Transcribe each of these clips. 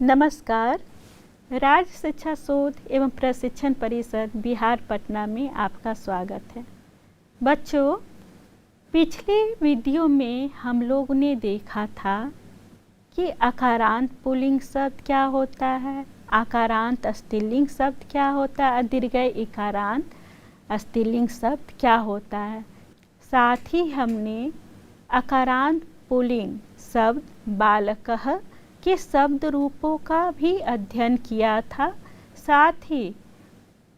नमस्कार। राज्य शिक्षा शोध एवं प्रशिक्षण परिषद बिहार पटना में आपका स्वागत है। बच्चों, पिछले वीडियो में हम लोगों ने देखा था कि अकारांत पुल्लिंग शब्द क्या होता है, आकारांत स्त्रीलिंग शब्द क्या होता है, दीर्घई इकारांत स्त्रीलिंग शब्द क्या होता है। साथ ही हमने अकारांत पुल्लिंग शब्द बालकः के शब्द रूपों का भी अध्ययन किया था। साथ ही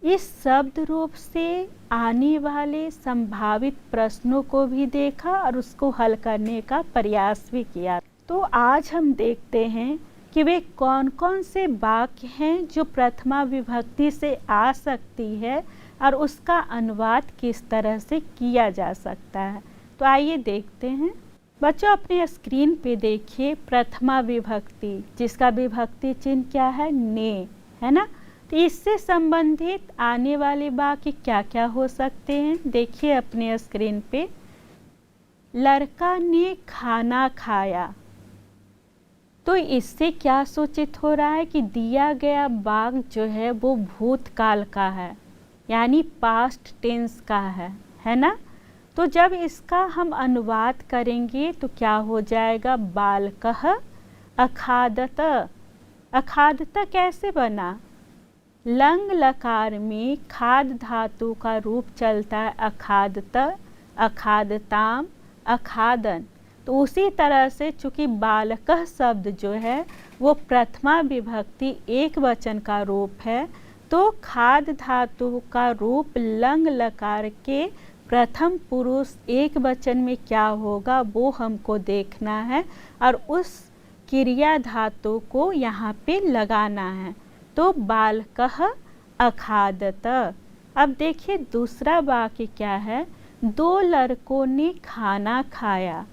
इस शब्द रूप से आने वाले संभावित प्रश्नों को भी देखा और उसको हल करने का प्रयास भी किया। तो आज हम देखते हैं कि वे कौन कौन से वाक्य हैं जो प्रथमा विभक्ति से आ सकती है और उसका अनुवाद किस तरह से किया जा सकता है। तो आइए देखते हैं। बच्चों, अपने स्क्रीन पे देखिए प्रथमा विभक्ति, जिसका विभक्ति चिन्ह क्या है, ने, है ना। तो इससे संबंधित आने वाले वाक्य क्या क्या हो सकते हैं, देखिए अपने स्क्रीन पे। लड़का ने खाना खाया, तो इससे क्या सूचित हो रहा है कि दिया गया वाक्य जो है वो भूतकाल का है, यानी पास्ट टेंस का है ना। तो जब इसका हम अनुवाद करेंगे तो क्या हो जाएगा, बालकः अखादत। अखादत कैसे बना, लंग लकार में खाद धातु का रूप चलता है अखादत, अखादताम, अखादन। तो उसी तरह से चूँकि बालकः शब्द जो है वो प्रथमा विभक्ति एक वचन का रूप है, तो खाद धातु का रूप लंग लकार के प्रथम पुरुष एक वचन में क्या होगा वो हमको देखना है और उस क्रिया धातु को यहाँ पे लगाना है। तो बालकः अखादत। अब देखिए दूसरा वाक्य क्या है, दो लड़कों ने खाना खाया।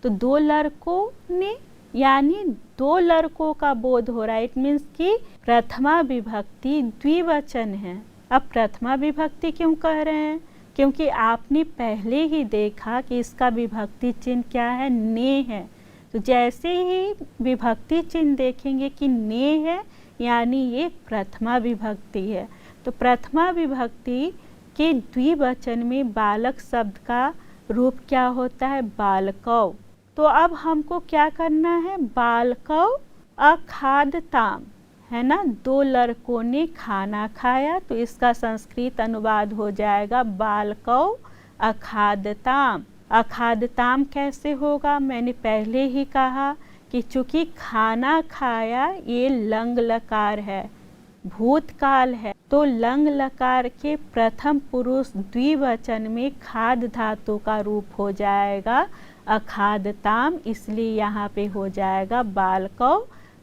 तो दो लड़कों ने यानी दो लड़कों का बोध हो रहा है। इट मीन्स कि प्रथमा विभक्ति द्विवचन है। अब प्रथमा विभक्ति क्यों कह रहे हैं, क्योंकि आपने पहले ही देखा कि इसका विभक्ति चिन्ह क्या है, ने है। तो जैसे ही विभक्ति चिन्ह देखेंगे कि ने है यानी ये प्रथमा विभक्ति है। तो प्रथमा विभक्ति के द्विवचन में बालक शब्द का रूप क्या होता है, बालकौ। तो अब हमको क्या करना है, बालकौ अखादताम, है ना। दो लड़कों ने खाना खाया, तो इसका संस्कृत अनुवाद हो जाएगा बालकौ अखादताम। अखादताम कैसे होगा, मैंने पहले ही कहा कि चूंकि खाना खाया ये लंग लकार है, भूतकाल है, तो लंग लकार के प्रथम पुरुष द्विवचन में खाद धातु का रूप हो जाएगा अखादताम, इसलिए यहाँ पे हो जाएगा बालकौ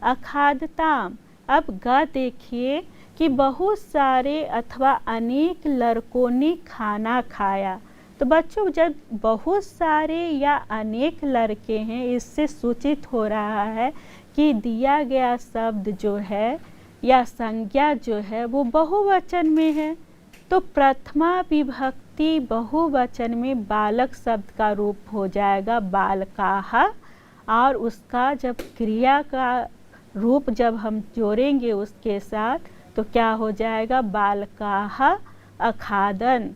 अखादताम। अब ग देखिए कि बहुत सारे अथवा अनेक लड़कों ने खाना खाया। तो बच्चों, जब बहुत सारे या अनेक लड़के हैं, इससे सूचित हो रहा है कि दिया गया शब्द जो है या संज्ञा जो है वो बहुवचन में है। तो प्रथमा विभक्ति बहुवचन में बालक शब्द का रूप हो जाएगा बालकाः, और उसका जब क्रिया का रूप जब हम जोड़ेंगे उसके साथ तो क्या हो जाएगा, बालकाः अखादन।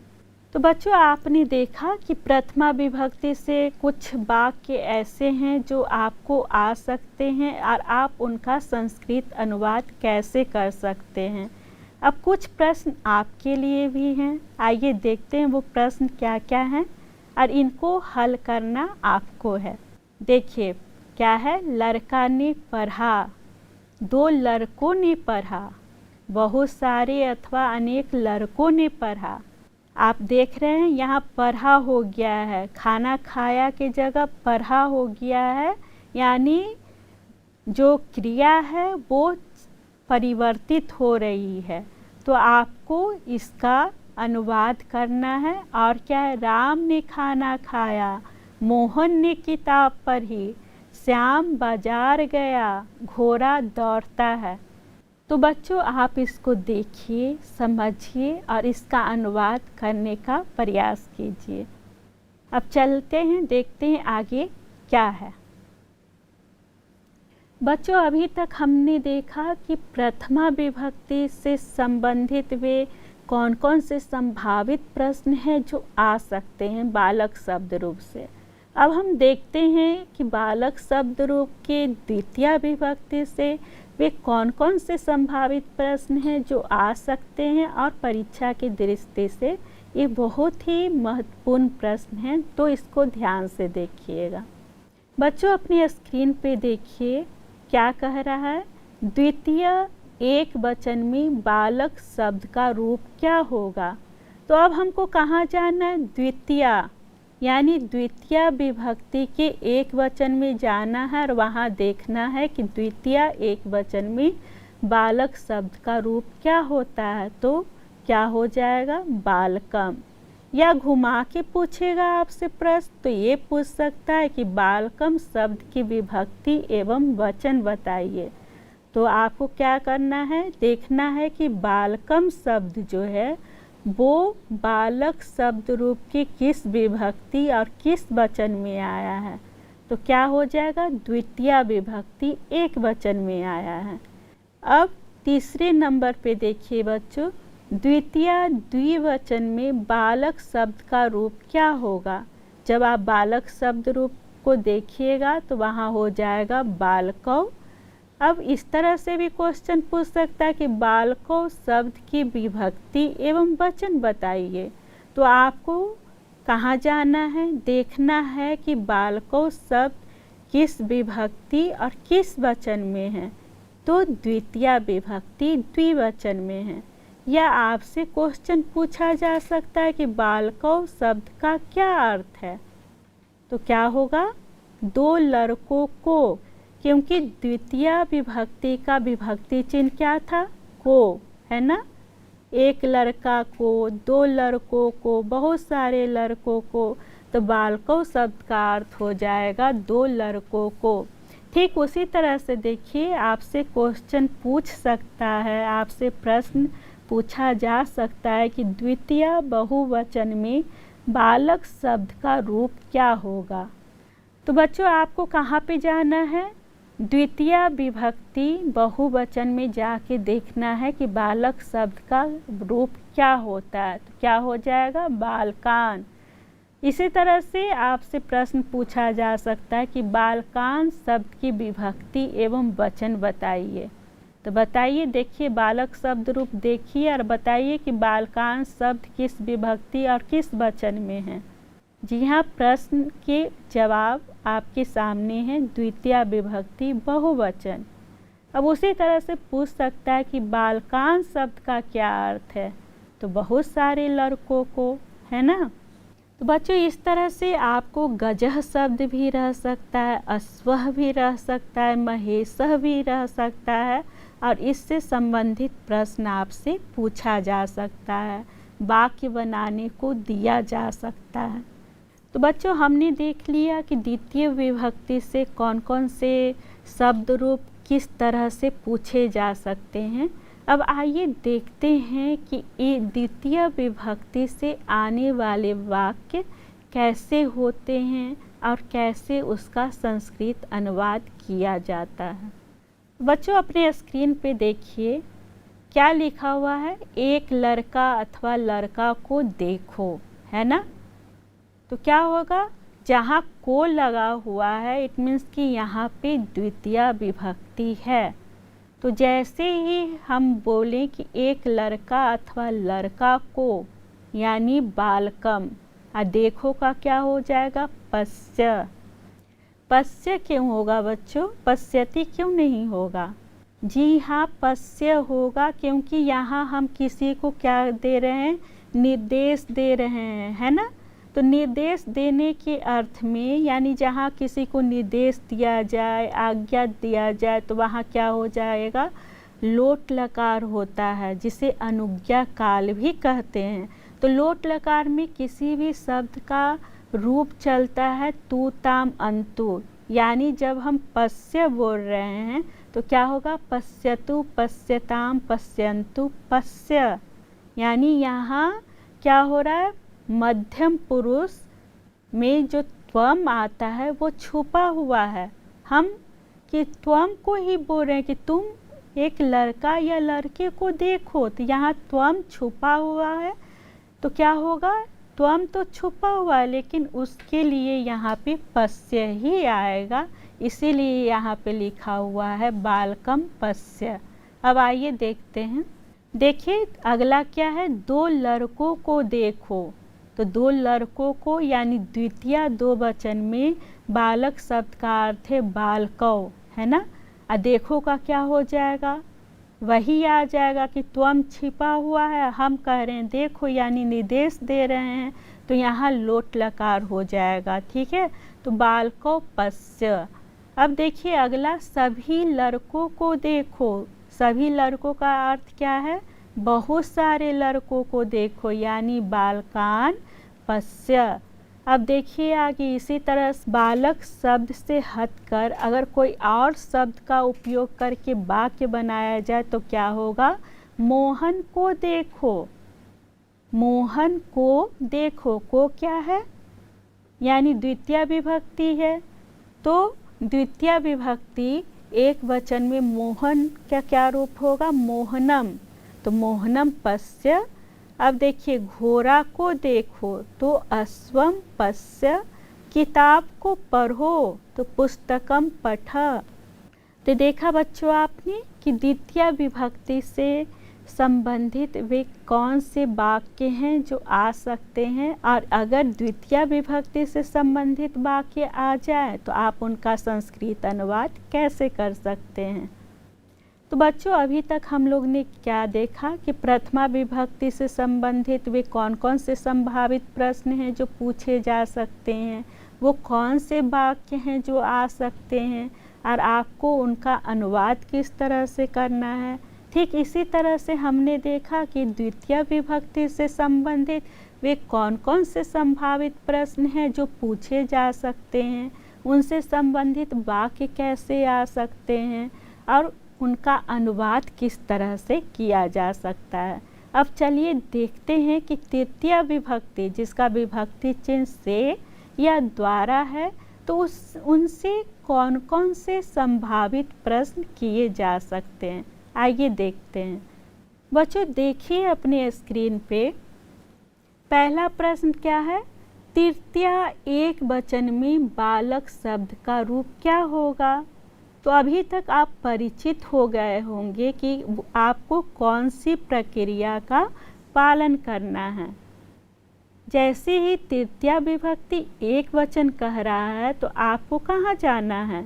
तो बच्चों, आपने देखा कि प्रथमा विभक्ति से कुछ वाक्य ऐसे हैं जो आपको आ सकते हैं और आप उनका संस्कृत अनुवाद कैसे कर सकते हैं। अब कुछ प्रश्न आपके लिए भी हैं, आइए देखते हैं वो प्रश्न क्या क्या हैं और इनको हल करना आपको है। देखिए क्या है, लड़का ने पढ़ा, दो लड़कों ने पढ़ा, बहुत सारे अथवा अनेक लड़कों ने पढ़ा। आप देख रहे हैं यहाँ पढ़ा हो गया है, खाना खाया के जगह पढ़ा हो गया है, यानी जो क्रिया है वो परिवर्तित हो रही है। तो आपको इसका अनुवाद करना है। और क्या है, राम ने खाना खाया, मोहन ने किताब पढ़ी, श्याम बाजार गया, घोड़ा दौड़ता है। तो बच्चों, आप इसको देखिए, समझिए और इसका अनुवाद करने का प्रयास कीजिए। अब चलते हैं, देखते हैं आगे क्या है। बच्चों, अभी तक हमने देखा कि प्रथमा विभक्ति से संबंधित वे कौन कौन से संभावित प्रश्न हैं जो आ सकते हैं बालक शब्द रूप से। अब हम देखते हैं कि बालक शब्द रूप के द्वितीय विभक्ति से वे कौन कौन से संभावित प्रश्न हैं जो आ सकते हैं और परीक्षा की दृष्टि से ये बहुत ही महत्वपूर्ण प्रश्न हैं, तो इसको ध्यान से देखिएगा। बच्चों, अपनी स्क्रीन पे देखिए क्या कह रहा है। द्वितीय एक वचन में बालक शब्द का रूप क्या होगा। तो अब हमको कहाँ जाना है? द्वितीय यानी द्वितीय विभक्ति के एक वचन में जाना है और वहाँ देखना है कि द्वितीय एक वचन में बालक शब्द का रूप क्या होता है। तो क्या हो जाएगा? बालकम। या घुमा के पूछेगा आपसे प्रश्न तो ये पूछ सकता है कि बालकम शब्द की विभक्ति एवं वचन बताइए। तो आपको क्या करना है? देखना है कि बालकम शब्द जो है वो बालक शब्द रूप की किस विभक्ति और किस वचन में आया है। तो क्या हो जाएगा? द्वितीय विभक्ति एक वचन में आया है। अब तीसरे नंबर पे देखिए बच्चों, द्वितीय द्विवचन में बालक शब्द का रूप क्या होगा। जब आप बालक शब्द रूप को देखिएगा तो वहाँ हो जाएगा बालकौ। अब इस तरह से भी क्वेश्चन पूछ सकता है कि बालकौ शब्द की विभक्ति एवं वचन बताइए। तो आपको कहाँ जाना है? देखना है कि बालकौ शब्द किस विभक्ति और किस वचन में है। तो द्वितीय विभक्ति द्विवचन में है। या आपसे क्वेश्चन पूछा जा सकता है कि बालकौ शब्द का क्या अर्थ है। तो क्या होगा? दो लड़कों को, क्योंकि द्वितीय विभक्ति का विभक्ति चिन्ह क्या था? को, है ना। एक लड़का को, दो लड़कों को, बहुत सारे लड़कों को। तो बालकौ शब्द का अर्थ हो जाएगा दो लड़कों को। ठीक उसी तरह से देखिए, आपसे क्वेश्चन पूछ सकता है, आपसे प्रश्न पूछा जा सकता है कि द्वितीय बहुवचन में बालक शब्द का रूप क्या होगा। तो बच्चों, आपको कहाँ पे जाना है? द्वितीय विभक्ति बहुवचन में जाके देखना है कि बालक शब्द का रूप क्या होता है। तो क्या हो जाएगा? बालकान। इसी तरह से आपसे प्रश्न पूछा जा सकता है कि बालकान शब्द की विभक्ति एवं वचन बताइए। तो बताइए, देखिए बालक शब्द रूप देखिए और बताइए कि बालकान शब्द किस विभक्ति और किस वचन में है। जी हाँ, प्रश्न के जवाब आपके सामने हैं, द्वितीय विभक्ति बहुवचन। अब उसी तरह से पूछ सकता है कि बालकान शब्द का क्या अर्थ है। तो बहुत सारे लड़कों को, है ना। तो बच्चों, इस तरह से आपको गजह शब्द भी रह सकता है, अश्वः भी रह सकता है, महेशः भी रह सकता है और इससे संबंधित प्रश्न आपसे पूछा जा सकता है, वाक्य बनाने को दिया जा सकता है। तो बच्चों, हमने देख लिया कि द्वितीय विभक्ति से कौन कौन से शब्द रूप किस तरह से पूछे जा सकते हैं। अब आइए देखते हैं कि ये द्वितीय विभक्ति से आने वाले वाक्य कैसे होते हैं और कैसे उसका संस्कृत अनुवाद किया जाता है। बच्चों, अपने स्क्रीन पे देखिए क्या लिखा हुआ है। एक लड़का अथवा लड़का को देखो, है ना। तो क्या होगा? जहाँ को लगा हुआ है इट मीन्स कि यहाँ पे द्वितीय विभक्ति है। तो जैसे ही हम बोलें कि एक लड़का अथवा लड़का को, यानी बालकम, और देखो का क्या हो जाएगा? पश्य। पश्य क्यों होगा बच्चों? पश्यति क्यों नहीं होगा? जी हाँ, पश्य होगा क्योंकि यहाँ हम किसी को क्या दे रहे हैं? निर्देश दे रहे हैं, है ना। तो निर्देश देने के अर्थ में, यानी जहाँ किसी को निर्देश दिया जाए, आज्ञा दिया जाए, तो वहाँ क्या हो जाएगा? लोट लकार होता है, जिसे अनुज्ञा काल भी कहते हैं। तो लोट लकार में किसी भी शब्द का रूप चलता है तू ताम अंतु, यानी जब हम पश्य बोल रहे हैं तो क्या होगा? पश्यतु, पश्यताम, पश्यन्तु, पश्य। यानी यहाँ क्या हो रहा है? मध्यम पुरुष में जो त्वम आता है वो छुपा हुआ है। हम कि त्वम को ही बोल रहे हैं कि तुम एक लड़का या लड़के को देखो। तो यहाँ त्वम छुपा हुआ है, तो क्या होगा, त्वम तो छुपा हुआ है लेकिन उसके लिए यहाँ पे पश्य ही आएगा, इसीलिए यहाँ पे लिखा हुआ है बालकम पश्य। अब आइए देखते हैं। देखिए अगला क्या है, दो लड़कों को देखो। तो दो लड़कों को यानी द्वितीय दो वचन में बालक शब्द का अर्थ है बालकौ, है ना। देखो का क्या हो जाएगा, वही आ जाएगा कि त्वम छिपा हुआ है, हम कह रहे हैं देखो यानी निर्देश दे रहे हैं, तो यहाँ लोट लकार हो जाएगा। ठीक है, तो बालकौ पश्य। अब देखिए अगला, सभी लड़कों को देखो। सभी लड़कों का अर्थ क्या है, बहुत सारे लड़कों को देखो यानी बालकान पश्य। अब देखिए आगे इसी तरह बालक शब्द से हटकर अगर कोई और शब्द का उपयोग करके वाक्य बनाया जाए तो क्या होगा, मोहन को देखो। मोहन को देखो, को क्या है, यानी द्वितीय विभक्ति है। तो द्वितीय विभक्ति एक वचन में मोहन का क्या रूप होगा, मोहनम। तो मोहनम पश्य। अब देखिए घोड़ा को देखो, तो अश्वम पश्य। किताब को पढ़ो, तो पुस्तकम पठ। तो देखा बच्चों आपने कि द्वितीय विभक्ति से संबंधित वे कौन से वाक्य हैं जो आ सकते हैं, और अगर द्वितीय विभक्ति से संबंधित वाक्य आ जाए तो आप उनका संस्कृत अनुवाद कैसे कर सकते हैं। तो बच्चों अभी तक हम लोग ने क्या देखा कि प्रथमा विभक्ति से संबंधित वे कौन कौन से संभावित प्रश्न हैं जो पूछे जा सकते हैं, वो कौन से वाक्य हैं जो आ सकते हैं, और आपको उनका अनुवाद किस तरह से करना है। ठीक इसी तरह से हमने देखा कि द्वितीय विभक्ति से संबंधित वे कौन कौन से संभावित प्रश्न हैं जो पूछे जा सकते हैं, उनसे संबंधित वाक्य कैसे आ सकते हैं, और उनका अनुवाद किस तरह से किया जा सकता है। अब चलिए देखते हैं कि तृतीय विभक्ति जिसका विभक्ति चिन्ह से या द्वारा है, तो उनसे कौन कौन से संभावित प्रश्न किए जा सकते हैं। आइए देखते हैं। बच्चों देखिए अपने स्क्रीन पे, पहला प्रश्न क्या है, तृतीय एक वचन में बालक शब्द का रूप क्या होगा। तो अभी तक आप परिचित हो गए होंगे कि आपको कौन सी प्रक्रिया का पालन करना है। जैसे ही तृतीय विभक्ति एक वचन कह रहा है तो आपको कहाँ जाना है,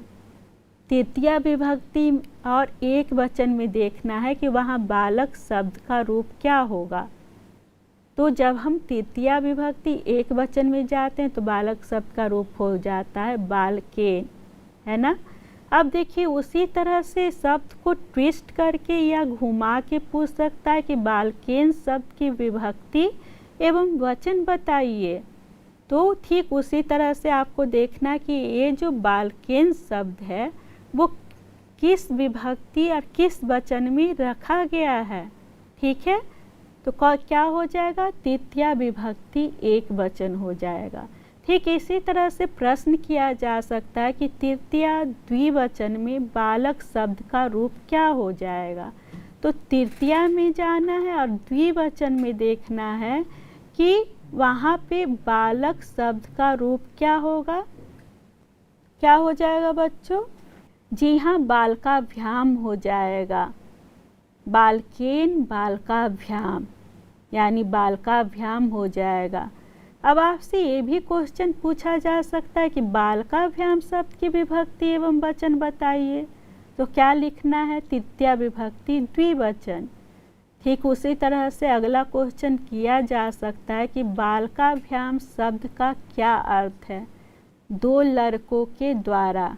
तृतीय विभक्ति और एक वचन में देखना है कि वहाँ बालक शब्द का रूप क्या होगा। तो जब हम तृतीय विभक्ति एक वचन में जाते हैं तो बालक शब्द का रूप हो जाता है बालकेन, है ना। अब देखिए उसी तरह से शब्द को ट्विस्ट करके या घुमा के पूछ सकता है कि बालकेन शब्द की विभक्ति एवं वचन बताइए। तो ठीक उसी तरह से आपको देखना कि ये जो बालकेन शब्द है वो किस विभक्ति और किस वचन में रखा गया है। ठीक है, तो क्या हो जाएगा, तृतीय विभक्ति एक वचन हो जाएगा। ठीक इसी तरह से प्रश्न किया जा सकता है कि तृतीय द्विवचन में बालक शब्द का रूप क्या हो जाएगा। तो तृतीय में जाना है और द्विवचन में देखना है कि वहाँ पे बालक शब्द का रूप क्या होगा, क्या हो जाएगा बच्चों। जी हाँ, बालकाभ्याम हो जाएगा, बालकेन बालकाभ्याम, यानी बालकाभ्याम हो जाएगा। अब आपसे ये भी क्वेश्चन पूछा जा सकता है कि बालकाभ्याम शब्द की विभक्ति एवं वचन बताइए। तो क्या लिखना है, तृतीय विभक्ति द्विवचन। ठीक उसी तरह से अगला क्वेश्चन किया जा सकता है कि बालकाभ्याम शब्द का क्या अर्थ है, दो लड़कों के द्वारा।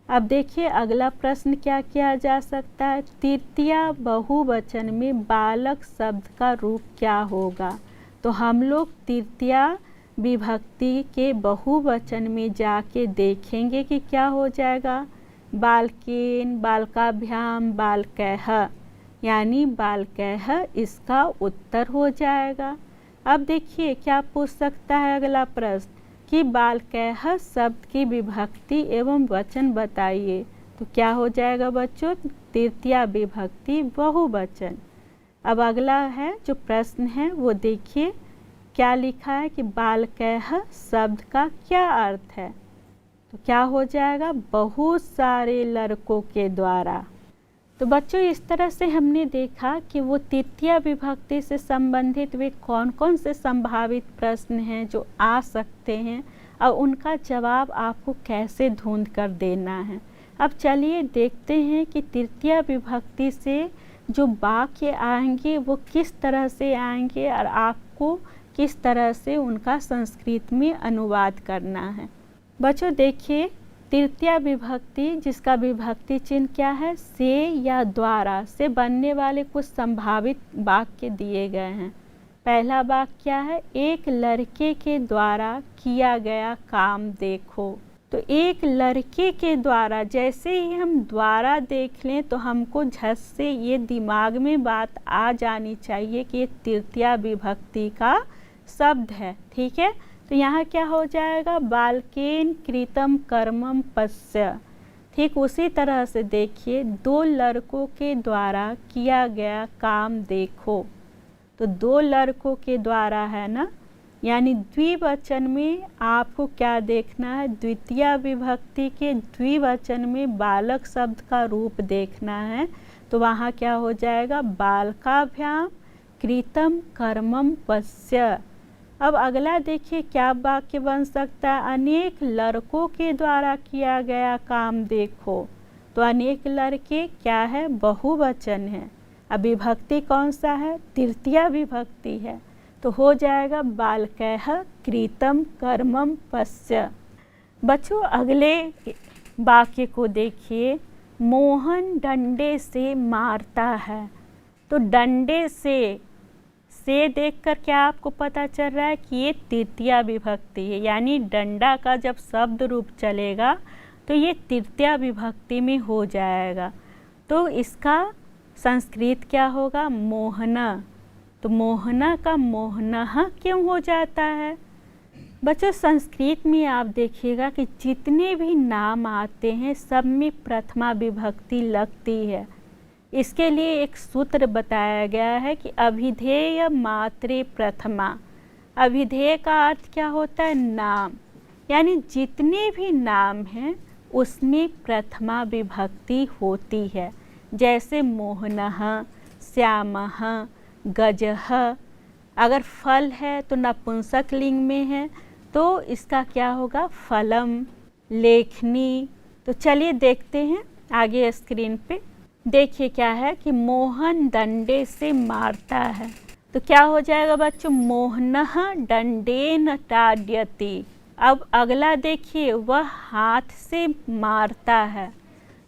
अब देखिए अगला प्रश्न क्या किया जा सकता है, तृतीय बहुवचन में बालक शब्द का रूप क्या होगा। तो हम लोग तृतीय विभक्ति के बहुवचन में जाके देखेंगे कि क्या हो जाएगा, बालकेन बालकाभ्याम बालकैः, यानी बालकैः इसका उत्तर हो जाएगा। अब देखिए क्या पूछ सकता है अगला प्रश्न कि बालकैः शब्द की विभक्ति एवं वचन बताइए। तो क्या हो जाएगा बच्चों, तृतीया विभक्ति बहुवचन। अब अगला है जो प्रश्न है वो देखिए क्या लिखा है कि बालकैः शब्द का क्या अर्थ है। तो क्या हो जाएगा, बहुत सारे लड़कों के द्वारा। तो बच्चों इस तरह से हमने देखा कि वो तृतीया विभक्ति से संबंधित वे कौन कौन से संभावित प्रश्न हैं जो आ सकते हैं और उनका जवाब आपको कैसे ढूंढ कर देना है। अब चलिए देखते हैं कि तृतीया विभक्ति से जो वाक्य आएंगे वो किस तरह से आएंगे और आपको किस तरह से उनका संस्कृत में अनुवाद करना है। बच्चों देखिए तृतीया विभक्ति जिसका विभक्ति चिन्ह क्या है, से या द्वारा से बनने वाले कुछ संभावित वाक्य दिए गए हैं। पहला वाक्य क्या है, एक लड़के के द्वारा किया गया काम देखो। तो एक लड़के के द्वारा, जैसे ही हम द्वारा देख लें तो हमको झट से ये दिमाग में बात आ जानी चाहिए कि ये तृतीया विभक्ति का शब्द है। ठीक है, तो यहाँ क्या हो जाएगा, बालकेन कृतम कर्मम पश्य। ठीक उसी तरह से देखिए दो लड़कों के द्वारा किया गया काम देखो। तो दो लड़कों के द्वारा है ना, यानी द्विवचन में आपको क्या देखना है, द्वितीया विभक्ति के द्विवचन में बालक शब्द का रूप देखना है। तो वहाँ क्या हो जाएगा, बालकाभ्याम कृतम कर्मम पश्य। अब अगला देखिए क्या वाक्य बन सकता है, अनेक लड़कों के द्वारा किया गया काम देखो। तो अनेक लड़के क्या है, बहुवचन है। अब विभक्ति कौन सा है, तृतीया विभक्ति है। तो हो जाएगा बालकैः कृतम कर्मम पश्य। बच्चों अगले वाक्य को देखिए, मोहन डंडे से मारता है। तो डंडे से देखकर क्या आपको पता चल रहा है कि ये तृतीया विभक्ति है, यानी डंडा का जब शब्द रूप चलेगा तो ये तृतीया विभक्ति में हो जाएगा। तो इसका संस्कृत क्या होगा, मोहना। तो मोहना का मोहनः क्यों हो जाता है। बच्चों संस्कृत में आप देखिएगा कि जितने भी नाम आते हैं सब में प्रथमा विभक्ति लगती है। इसके लिए एक सूत्र बताया गया है कि अभिधेय मात्रे प्रथमा। अभिधेय का अर्थ क्या होता है, नाम, यानी जितने भी नाम हैं उसमें प्रथमा विभक्ति होती है। जैसे मोहनः, श्यामः, गजः। अगर फल है तो नपुंसक लिंग में है तो इसका क्या होगा, फलम, लेखनी। तो चलिए देखते हैं आगे स्क्रीन पे। देखिए क्या है कि मोहन डंडे से मारता है। तो क्या हो जाएगा बच्चों, मोहनः दंडेन ताड्यति। अब अगला देखिए, वह हाथ से मारता है।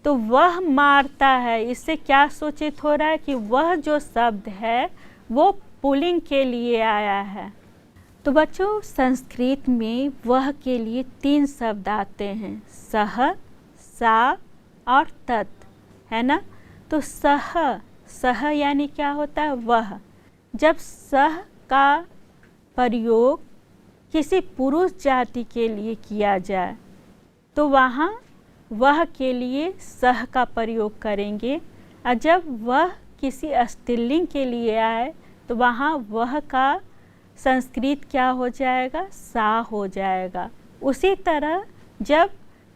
तो वह मारता है, इससे क्या सूचित हो रहा है कि वह जो शब्द है वो पुल्लिंग के लिए आया है। तो बच्चों संस्कृत में वह के लिए 3 शब्द आते हैं, सह, सा और तत्, है ना। तो सह यानी क्या होता है, वह। जब सह का प्रयोग किसी पुरुष जाति के लिए किया जाए तो वहाँ वह के लिए सह का प्रयोग करेंगे, और जब वह किसी स्त्रीलिंग के लिए आए तो वहाँ वह का संस्कृत क्या हो जाएगा, सा हो जाएगा। उसी तरह जब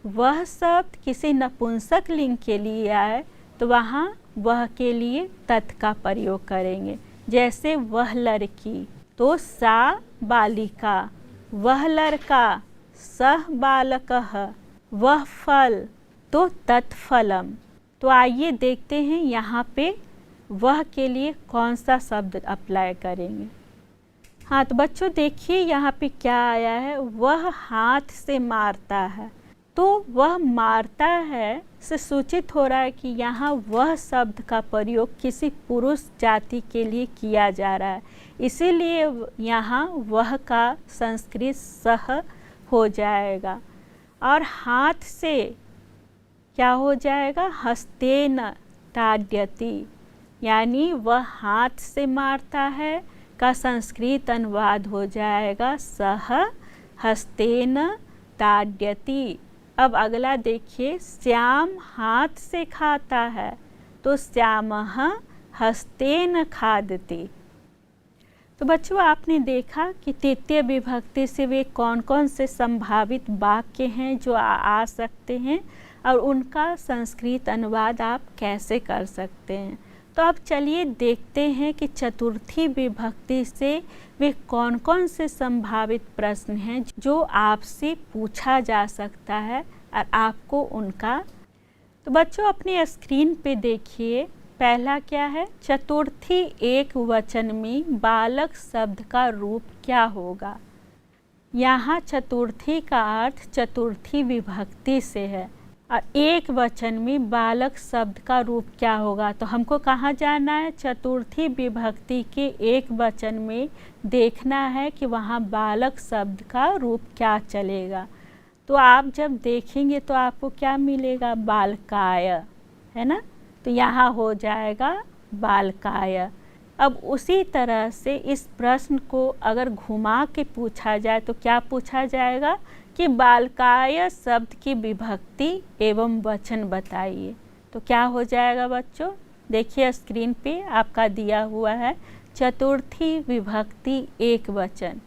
वह शब्द किसी नपुंसक लिंग के लिए आए तो वहाँ वह के लिए तत् का प्रयोग करेंगे। जैसे वह लड़की, तो सा बालिका, वह लड़का, सह बालकः, वह फल, तो तत्फलम। तो आइए देखते हैं यहाँ पे वह के लिए कौन सा शब्द अप्लाई करेंगे। हाँ तो बच्चों देखिए यहाँ पे क्या आया है, वह हाथ से मारता है। तो वह मारता है से सूचित हो रहा है कि यहाँ वह शब्द का प्रयोग किसी पुरुष जाति के लिए किया जा रहा है, इसीलिए यहाँ वह का संस्कृत सह हो जाएगा। और हाथ से क्या हो जाएगा, हस्तेन ताड्यति, यानी वह हाथ से मारता है का संस्कृत अनुवाद हो जाएगा सह हस्तेन ताड्यति। अब अगला देखिए, श्याम हाथ से खाता है तो श्यामः हस्तेन खादति। तो बच्चों आपने देखा कि तृतीय विभक्ति से वे कौन कौन से संभावित वाक्य हैं जो आ सकते हैं और उनका संस्कृत अनुवाद आप कैसे कर सकते हैं। तो अब चलिए देखते हैं कि चतुर्थी विभक्ति से वे कौन कौन से संभावित प्रश्न हैं जो आपसे पूछा जा सकता है और आपको उनका। तो बच्चों अपनी स्क्रीन पे देखिए, पहला क्या है, चतुर्थी एक वचन में बालक शब्द का रूप क्या होगा। यहाँ चतुर्थी का अर्थ चतुर्थी विभक्ति से है और एक वचन में बालक शब्द का रूप क्या होगा। तो हमको कहाँ जाना है, चतुर्थी विभक्ति के एक वचन में देखना है कि वहाँ बालक शब्द का रूप क्या चलेगा। तो आप जब देखेंगे तो आपको क्या मिलेगा, बालकाय, है ना। तो यहाँ हो जाएगा बालकाय। अब उसी तरह से इस प्रश्न को अगर घुमा के पूछा जाए तो क्या पूछा जाएगा कि बालकाय शब्द की विभक्ति एवं वचन बताइए। तो क्या हो जाएगा बच्चों, देखिए स्क्रीन पे आपका दिया हुआ है चतुर्थी विभक्ति एक वचन।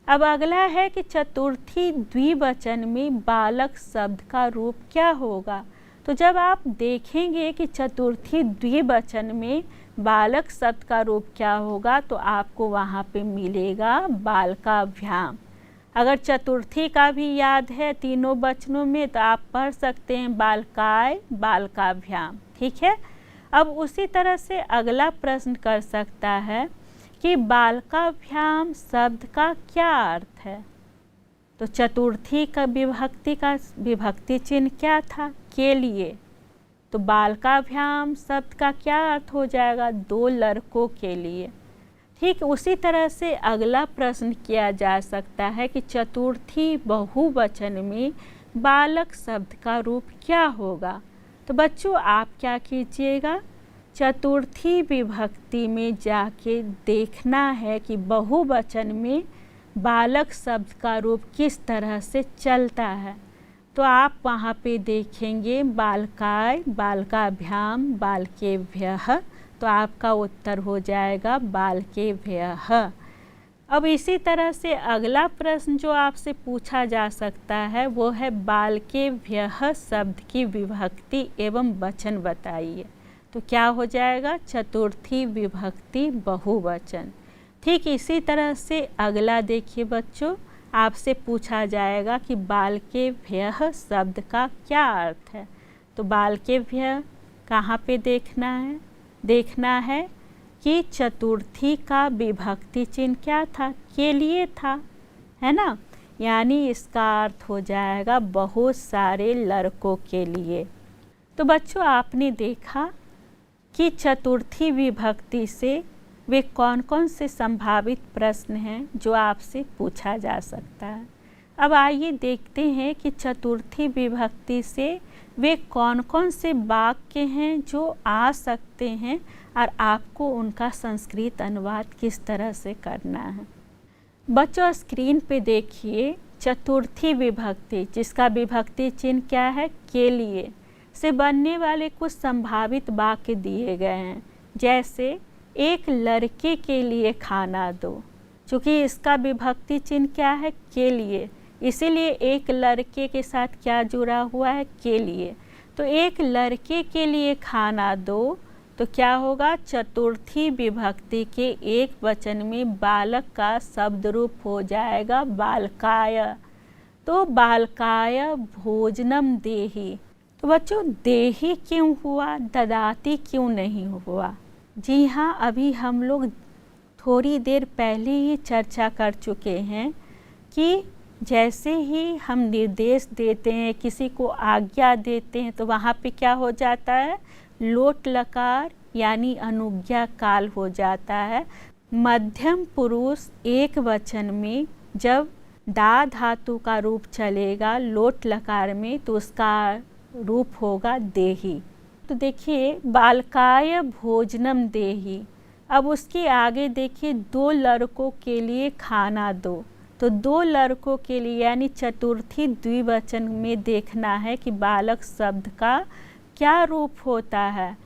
अब अगला है कि चतुर्थी द्विवचन में बालक शब्द का रूप क्या होगा। तो जब आप देखेंगे कि चतुर्थी द्विवचन में बालक शब्द का रूप क्या होगा तो आपको वहाँ पे मिलेगा बालकाभ्याम। अगर चतुर्थी का भी याद है तीनों वचनों में तो आप पढ़ सकते हैं बालकाय बालकाभ्याम, ठीक है। अब उसी तरह से अगला प्रश्न कर सकता है कि बालकाभ्याम शब्द का क्या अर्थ है। तो चतुर्थी का विभक्ति चिन्ह क्या था, के लिए। तो बालकाभ्याम शब्द का क्या अर्थ हो जाएगा, दो लड़कों के लिए। ठीक उसी तरह से अगला प्रश्न किया जा सकता है कि चतुर्थी बहुवचन में बालक शब्द का रूप क्या होगा। तो बच्चों आप क्या कीजिएगा, चतुर्थी विभक्ति में जाके देखना है कि बहुवचन में बालक शब्द का रूप किस तरह से चलता है। तो आप वहाँ पे देखेंगे बालकाय बालकाभ्याम बालकेभ्यः, तो आपका उत्तर हो जाएगा बालकेभ्यः। अब इसी तरह से अगला प्रश्न जो आपसे पूछा जा सकता है वो है बालकेभ्यः शब्द की विभक्ति एवं वचन बताइए। तो क्या हो जाएगा, चतुर्थी विभक्ति बहुवचन। ठीक इसी तरह से अगला देखिए बच्चों, आपसे पूछा जाएगा कि बालकेभ्यः शब्द का क्या अर्थ है। तो बालकेभ्यः कहाँ पे देखना है कि चतुर्थी का विभक्ति चिन्ह क्या था, के लिए था, है ना। यानी इसका अर्थ हो जाएगा बहुत सारे लड़कों के लिए। तो बच्चों आपने देखा कि चतुर्थी विभक्ति से वे कौन कौन से संभावित प्रश्न हैं जो आपसे पूछा जा सकता है। अब आइए देखते हैं कि चतुर्थी विभक्ति से वे कौन कौन से वाक्य हैं जो आ सकते हैं और आपको उनका संस्कृत अनुवाद किस तरह से करना है। बच्चों स्क्रीन पे देखिए चतुर्थी विभक्ति जिसका विभक्ति चिन्ह क्या है, के लिए से बनने वाले कुछ संभावित वाक्य दिए गए हैं। जैसे एक लड़के के लिए खाना दो, चूँकि इसका विभक्ति चिन्ह क्या है, के लिए, इसीलिए एक लड़के के साथ क्या जुड़ा हुआ है, के लिए। तो एक लड़के के लिए खाना दो, तो क्या होगा, चतुर्थी विभक्ति के एक वचन में बालक का शब्द रूप हो जाएगा बालकाय। तो बालकाय भोजनम देहि। तो बच्चों देहि क्यों हुआ, ददाति क्यों नहीं हुआ। जी हाँ, अभी हम लोग थोड़ी देर पहले ही चर्चा कर चुके हैं कि जैसे ही हम निर्देश देते हैं, किसी को आज्ञा देते हैं, तो वहाँ पे क्या हो जाता है, लोट लकार यानी अनुज्ञा काल हो जाता है। मध्यम पुरुष एक वचन में जब दा धातु का रूप चलेगा लोट लकार में तो उसका रूप होगा देहि। तो देखिए बालकाय भोजनम देहि। अब उसके आगे देखिए दो लड़कों के लिए खाना दो, तो 2 लड़कों के लिए यानी चतुर्थी द्विवचन में देखना है कि बालक शब्द का क्या रूप होता है।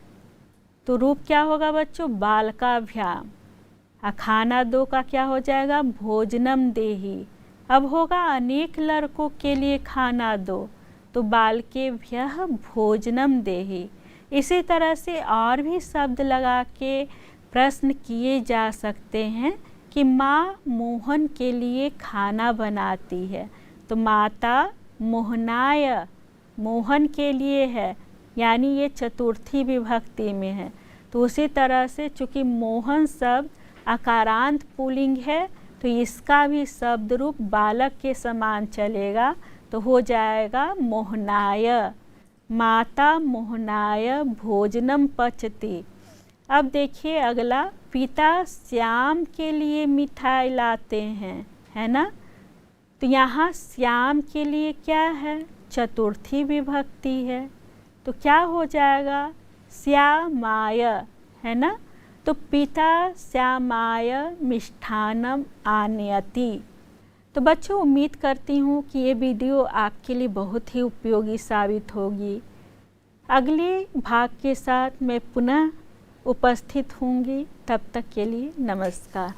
तो रूप क्या होगा बच्चों, बालकाभ्याम। खाना दो का क्या हो जाएगा, भोजनम देहि। अब होगा अनेक लड़कों के लिए खाना दो, तो बालकेभ्यः भोजनम देहि। इसी तरह से और भी शब्द लगा के प्रश्न किए जा सकते हैं कि माँ मोहन के लिए खाना बनाती है, तो माता मोहनाय, मोहन के लिए है, यानी ये चतुर्थी विभक्ति में है। तो उसी तरह से चूँकि मोहन शब्द आकारांत पुल्लिंग है, तो इसका भी शब्द रूप बालक के समान चलेगा, तो हो जाएगा मोहनाय। माता मोहनाय भोजनम पचती। अब देखिए अगला, पिता श्याम के लिए मिठाई लाते हैं, है ना। तो यहाँ श्याम के लिए क्या है, चतुर्थी विभक्ति है, तो क्या हो जाएगा, श्यामाय, है ना। तो पिता श्यामाय मिष्ठान्नम आनयति। तो बच्चों उम्मीद करती हूँ कि ये वीडियो आपके लिए बहुत ही उपयोगी साबित होगी। अगले भाग के साथ मैं पुनः उपस्थित होंगी, तब तक के लिए नमस्कार।